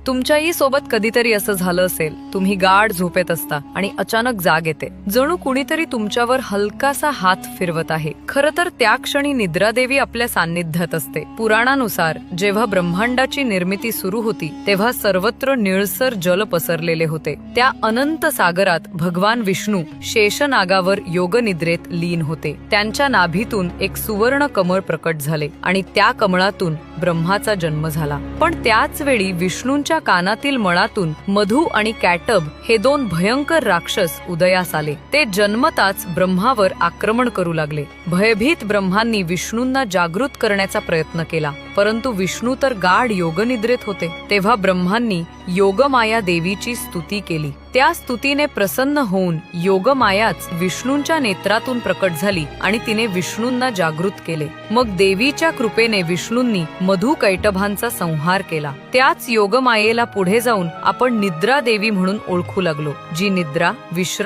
तुमच्याही सोबत कधीतरी असं झालं असेल, तुम्ही गाढ झोपेत असता आणि अचानक जाग येते, जणू कुणीतरी तुमच्यावर हलकासा हात फिरवत आहे. खरं तर त्या क्षणी निद्रादेवी आपल्या सान्निध्यात असते. पुराणानुसार जेव्हा ब्रह्मांडाची निर्मिती सुरू होती तेव्हा सर्वत्र निळसर जल पसरलेले होते. त्या अनंत सागरात भगवान विष्णू शेषनागावर योगनिद्रेत लीन होते. त्यांच्या नाभीतून एक सुवर्ण कमळ प्रकट झाले आणि त्या कमळातून ब्रह्माचा जन्म झाला. पण त्याच वेळी विष्णूंच्या कानातील मळातून मधु आणि कॅटब हे दोन भयंकर राक्षस उदयास आले. ते जन्मताच ब्रह्मावर आक्रमण करू लागले. भयभीत ब्रह्मांनी विष्णूंना जागृत करण्याचा प्रयत्न केला, परंतु विष्णू तर गाढ योगनिद्रेत होते. तेव्हा ब्रह्मांनी योगमाया देवीची स्तुती केली. त्या स्तुतीने प्रसन्न होऊन योगमायाच विष्णूंच्या नेत्रातून प्रकट झाली आणि तिने विष्णूंना जागृत केले. मग देवीच्या कृपेने विष्णूंनी मधु कैटभांचा संहार केला. त्याच योगमायेला पुढे जाऊन आपण निद्रा देवी म्हणून ओळखू लागलो, जी निद्रा, विश्राम